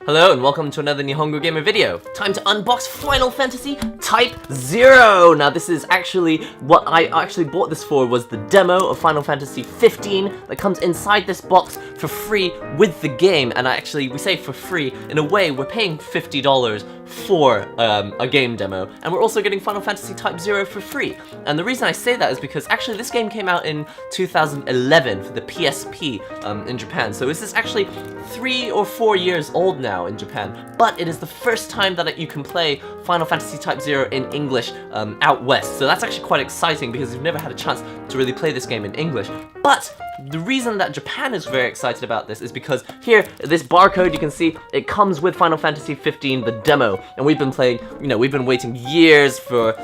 Hello and welcome to another NihongoGamer video. Time to unbox Final Fantasy Type 0! Now this is actually, what I actually bought this for was the demo of Final Fantasy 15 that comes inside this box for free with the game. And we say for free, in a way we're paying $50 for a game demo. And we're also getting Final Fantasy Type 0 for free. And the reason I say that is because actually this game came out in 2011 for the PSP in Japan. So this is actually 3 or 4 years old now in Japan, but it is the first time that you can play Final Fantasy Type 0 in English out west. So that's actually quite exciting because you've never had a chance to really play this game in English. But the reason that Japan is very excited about this is because here, this barcode, you can see it comes with Final Fantasy 15, the demo, and we've been playing, we've been waiting years for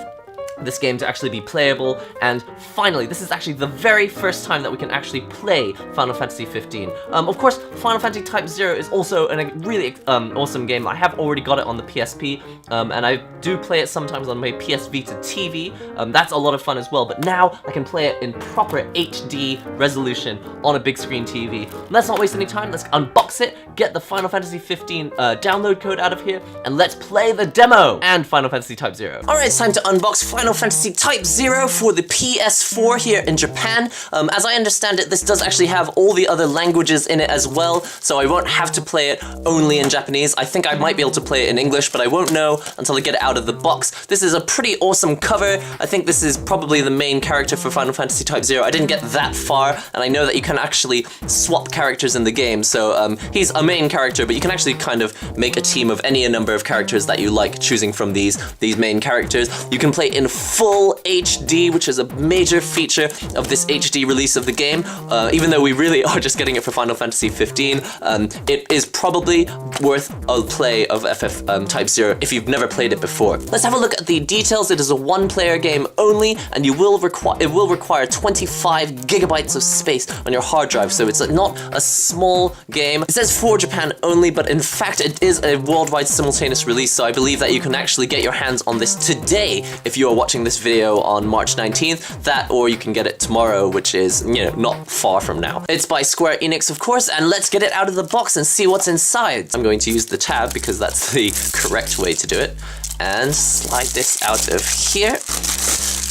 this game to actually be playable, and finally, this is actually the very first time that we can actually play Final Fantasy 15. Of course, Final Fantasy Type 0 is also a really awesome game. I have already got it on the PSP, and I do play it sometimes on my PS Vita TV. That's a lot of fun as well, but now I can play it in proper HD resolution on a big screen TV. Let's not waste any time, let's unbox it, get the Final Fantasy 15 download code out of here, and let's play the demo and Final Fantasy Type 0. Alright, it's time to unbox Final Fantasy Type 0 for the PS4 here in Japan. As I understand it, this does actually have all the other languages in it as well, so I won't have to play it only in Japanese. I think I might be able to play it in English, but I won't know until I get it out of the box. This is a pretty awesome cover. I think this is probably the main character for Final Fantasy Type 0. I didn't get that far, and I know that you can actually swap characters in the game, so he's a main character, but you can actually kind of make a team of any number of characters that you like, choosing from these main characters. You can play in full HD, which is a major feature of this HD release of the game. Even though we really are just getting it for Final Fantasy 15, it is probably worth a play of Type 0 if you've never played it before. Let's have a look at the details. It is a one-player game only, and it will require 25 gigabytes of space on your hard drive, so it's not a small game. It says for Japan only, but in fact it is a worldwide simultaneous release, so I believe that you can actually get your hands on this today if you are watching this video on March 19th, or you can get it tomorrow, which is, not far from now. It's by Square Enix, of course, and let's get it out of the box and see what's inside. I'm going to use the tab because that's the correct way to do it, and slide this out of here.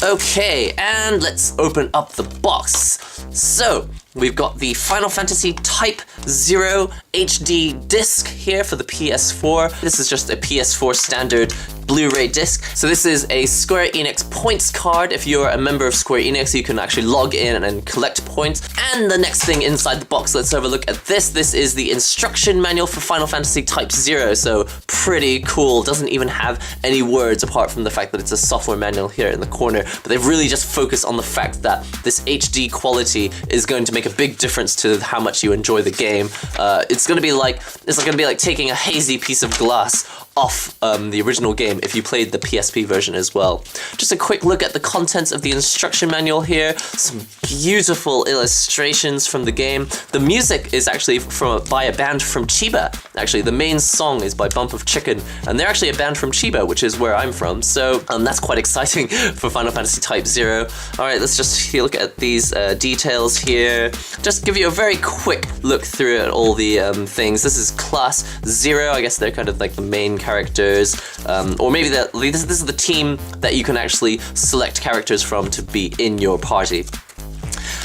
Okay, and let's open up the box. So, we've got the Final Fantasy Type 0 HD disc here for the PS4. This is just a PS4 standard Blu-ray disc. So this is a Square Enix points card. If you're a member of Square Enix, you can actually log in and collect points. And the next thing inside the box, let's have a look at this. This is the instruction manual for Final Fantasy Type 0. So pretty cool. Doesn't even have any words apart from the fact that it's a software manual here in the corner. But they've really just focused on the fact that this HD quality is going to make a big difference to how much you enjoy the game. It's gonna be like taking a hazy piece of glass off the original game if you played the PSP version as well. Just a quick look at the contents of the instruction manual here. Some beautiful illustrations from the game. The music is actually by a band from Chiba. Actually, the main song is by Bump of Chicken, and they're actually a band from Chiba, which is where I'm from, so that's quite exciting for Final Fantasy Type 0. Alright, let's just look at these details here. Just give you a very quick look through at all the things. This is Class 0, I guess they're kind of like the main characters, or maybe this is the team that you can actually select characters from to be in your party.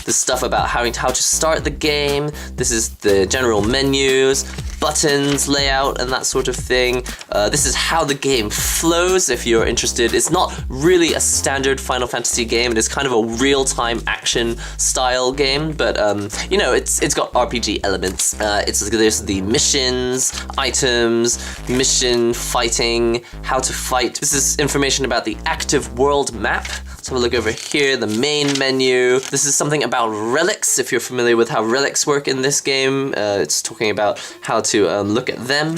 This stuff about how to start the game. This is the general menus, buttons, layout, and that sort of thing. This is how the game flows, if you're interested. It's not really a standard Final Fantasy game. It is kind of a real-time action style game, but it's got RPG elements. There's the missions, items, mission, fighting, how to fight. This is information about the active world map. Let's have a look over here, the main menu. This is something about relics, if you're familiar with how relics work in this game. It's talking about how to look at them.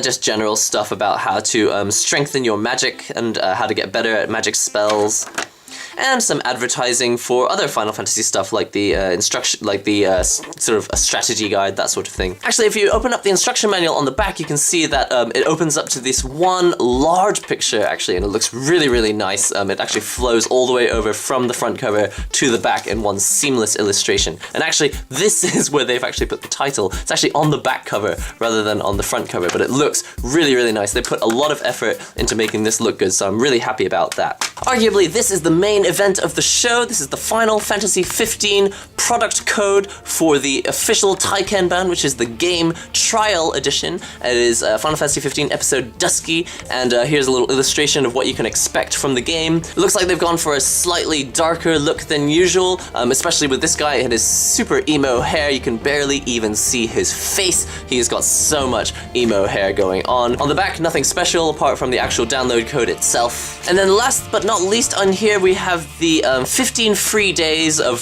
Just general stuff about how to strengthen your magic and how to get better at magic spells. and some advertising for other Final Fantasy stuff like the sort of a strategy guide, that sort of thing. Actually, if you open up the instruction manual on the back, you can see that it opens up to this one large picture, actually, and it looks really, really nice. It actually flows all the way over from the front cover to the back in one seamless illustration. And actually, this is where they've actually put the title. It's actually on the back cover rather than on the front cover, but it looks really, really nice. They put a lot of effort into making this look good, so I'm really happy about that. Arguably, this is the main event of the show. This is the Final Fantasy 15 product code for the official Taikenban, which is the game trial edition. It is Final Fantasy 15 episode Dusky, and here's a little illustration of what you can expect from the game. It looks like they've gone for a slightly darker look than usual, especially with this guy. It has super emo hair. You can barely even see his face. He's got so much emo hair going on. On the back, nothing special apart from the actual download code itself. And then last but not least on here, we have the 15 free days of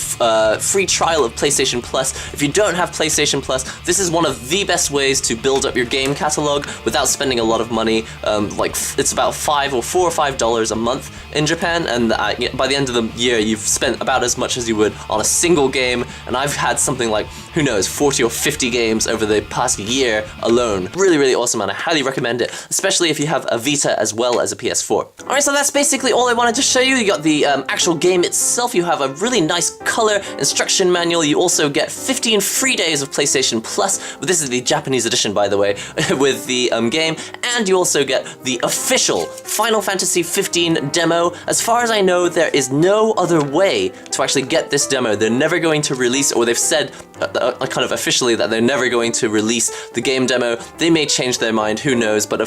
free trial of PlayStation Plus. If you don't have PlayStation Plus, this is one of the best ways to build up your game catalog without spending a lot of money. Like it's about $4 or $5 a month in Japan, and by the end of the year, you've spent about as much as you would on a single game. And I've had something like, who knows, 40 or 50 games over the past year alone. Really, really awesome, and I highly recommend it, especially if you have a Vita as well as a PS4. Alright, so that's basically all I wanted to show you. You got the actual game itself. You have a really nice color instruction manual. You also get 15 free days of PlayStation Plus. This is the Japanese edition, by the way, with the game. And you also get the official Final Fantasy 15 demo. As far as I know, there is no other way to actually get this demo. They're never going to release, or they've said kind of officially that they're never going to release the game demo. They may change their mind, who knows, but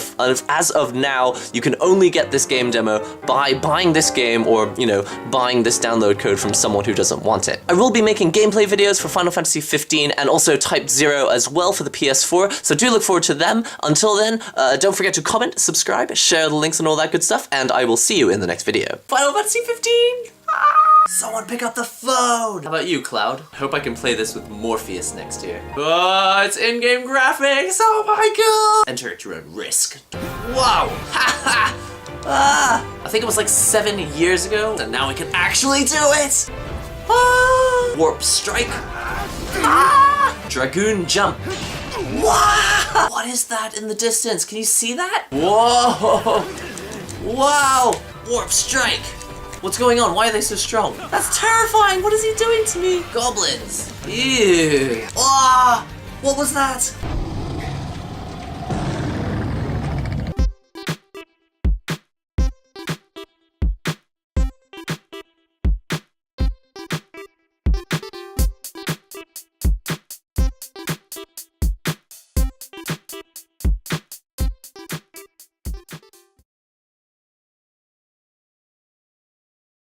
as of now, you can only get this game demo by buying this game or, you know, buying this download code from someone who doesn't want it. I will be making gameplay videos for Final Fantasy 15 and also Type 0 as well for the PS4, so do look forward to them. Until then, don't forget to comment, subscribe, share the links and all that good stuff, and I will see you in the next video. Final Fantasy 15! Someone pick up the phone! How about you, Cloud? I hope I can play this with Morpheus next year. Oh, it's in-game graphics! Oh my god! Enter at your own risk. Wow! Ha ha! I think it was like 7 years ago, and now we can actually do it! Warp Strike! Dragoon Jump! Wow! What is that in the distance? Can you see that? Whoa! Wow! Warp Strike! What's going on? Why are they so strong? That's terrifying! What is he doing to me? Goblins! Ew! Ah! What was that?